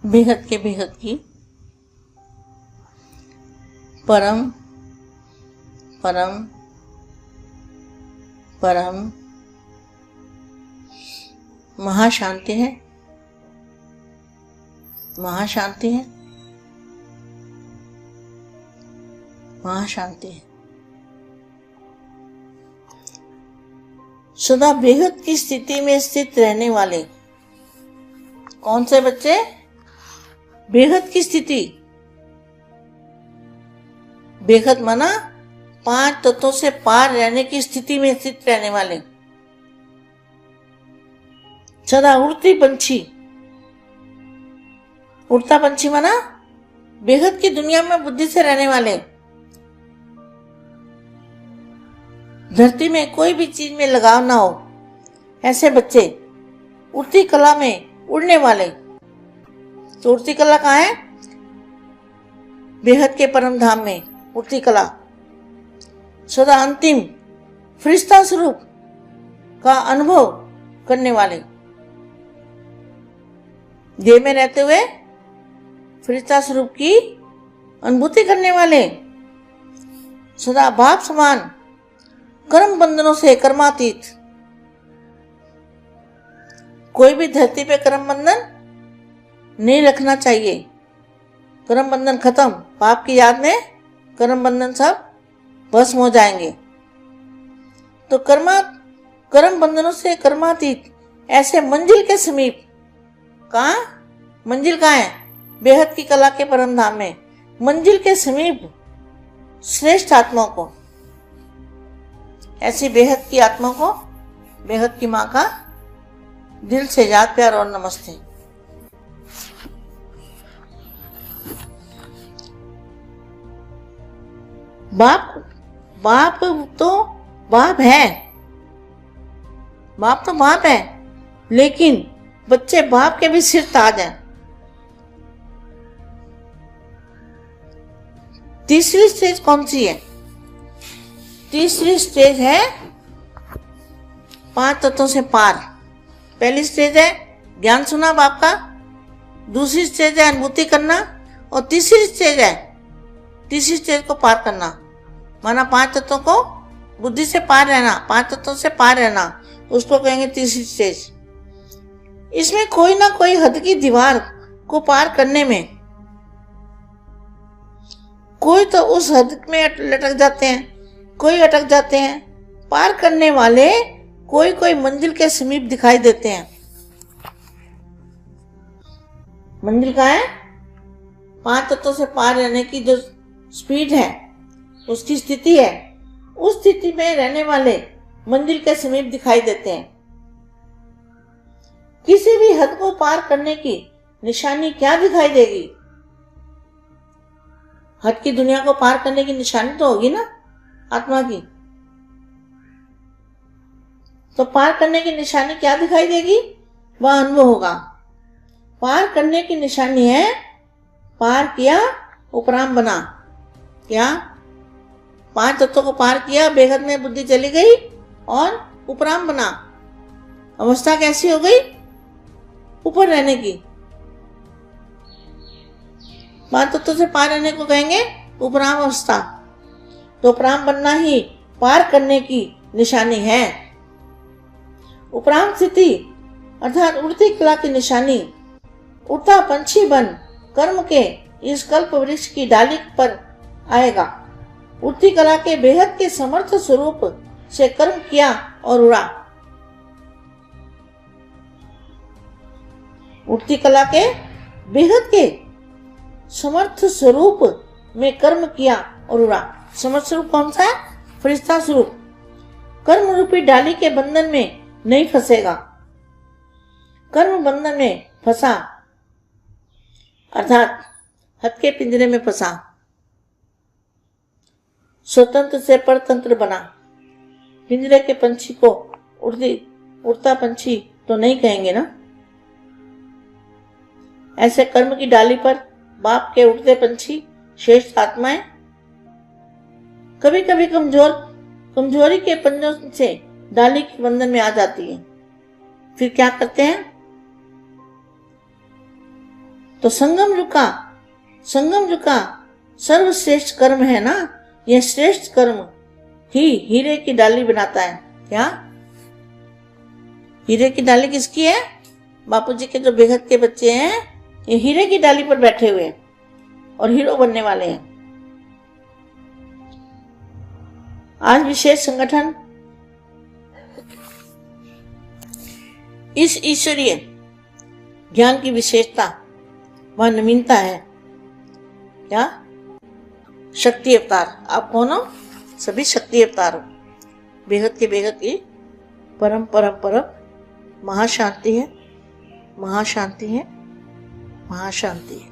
बेहद की परम परम परम महाशांति है, महाशांति है, महाशांति है। सदा बेहद की स्थिति में स्थित रहने वाले कौन से बच्चे? बेहद की स्थिति। बेहद माना 5 तत्वों से पार रहने की स्थिति में स्थित रहने वाले, सदा उड़ती पंछी। उड़ता पंछी माना बेहद की दुनिया में बुद्धि से रहने वाले, धरती में कोई भी चीज में लगाव ना हो ऐसे बच्चे, उड़ती कला में उड़ने वाले। तो उड़ती कला कहाँ है? बेहद के परम धाम में उड़ती कला। सदा अंतिम फरिश्ता स्वरूप का अनुभव करने वाले, देह में रहते हुए फरिश्ता स्वरूप की अनुभूति करने वाले, सदा बाप समान कर्म बंधनों से कर्मातीत। कोई भी धरती पे कर्म बंधन नहीं रखना चाहिए। कर्म बंधन खत्म, पाप की याद में कर्म बंधन सब भस्म हो जाएंगे। तो कर्म बंधनों से कर्मातीत ऐसे मंजिल के समीप, कहाँ मंजिल कहाँ है? बेहद की कला के परम धाम में मंजिल के समीप श्रेष्ठ आत्मा को, ऐसी बेहद की आत्मा को बेहद की माँ का दिल से याद प्यार और नमस्ते। बाप तो बाप है, बाप तो बाप है, लेकिन बच्चे बाप के भी सिर ताज हैं। तीसरी स्टेज कौन सी है? तीसरी स्टेज है 5 तत्वों से पार। पहली स्टेज है ज्ञान सुना बाप का, दूसरी स्टेज है अनुभूति करना, और तीसरी स्टेज को पार करना, माना 5 तत्वों को बुद्धि से पार रहना, 5 तत्वों से पार रहना, उसको कहेंगे तीसरी स्टेज। इसमें कोई ना कोई हद की दीवार को पार करने में कोई तो उस हद में लटक जाते हैं, कोई अटक जाते हैं। पार करने वाले कोई मंजिल के समीप दिखाई देते हैं। मंजिल कहाँ है? 5 तत्वों से पार रहने की जो स्पीड है, उसकी स्थिति है, उस स्थिति में रहने वाले मंजिल के समीप दिखाई देते हैं। किसी भी हद को पार करने की निशानी क्या दिखाई देगी? हद की दुनिया को पार करने की निशानी तो होगी ना आत्मा की। तो पार करने की निशानी क्या दिखाई देगी? वह अनुभव होगा। पार करने की निशानी है पार किया उपराम बना। क्या? 5 तत्वों को पार किया, बेहद में बुद्धि चली गई और उपराम बना। अवस्था कैसी हो गई? ऊपर रहने की। 5 तत्वों से पार रहने को कहेंगे उपराम अवस्था। तो उपराम बनना ही पार करने की निशानी है। उपराम स्थिति अर्थात उड़ती कला की निशानी, उड़ता पंछी बन कर्म के इस कल्प वृक्ष की डाली पर आएगा। उड़ती कला के बेहद के समर्थ स्वरूप से कर्म किया और उड़ा। उड़ती कला के बेहद के समर्थ स्वरूप में कर्म किया और उड़ा। समर्थ स्वरूप कौन सा है? फरिश्ता स्वरूप। कर्म रूपी डाली के बंधन में नहीं फंसेगा। कर्म बंधन में फंसा अर्थात हद के पिंजरे में फंसा, स्वतंत्र से परतंत्र बना। पिंजरे के पंछी को उड़ता पंछी तो नहीं कहेंगे ना। ऐसे कर्म की डाली पर बाप के उड़ते पंछी श्रेष्ठ आत्माएं कभी कभी कमजोरी के पंजों से डाली के बंधन में आ जाती है। फिर क्या करते हैं? तो संगम युग का सर्वश्रेष्ठ कर्म है ना, यह श्रेष्ठ कर्म ही हीरे की डाली बनाता है। क्या हीरे की डाली किसकी है? बापूजी के जो बेहद के बच्चे हैं, ये हीरे की डाली पर बैठे हुए हैं और हीरो बनने वाले हैं। आज विशेष संगठन इस ईश्वरीय ज्ञान की विशेषता व नवीनता है। क्या? शक्ति अवतार। आप कौन हो? सभी शक्ति अवतार हो। बेहद के बेहद की परम परम परम महाशांति है, महाशांति है, महाशांति है।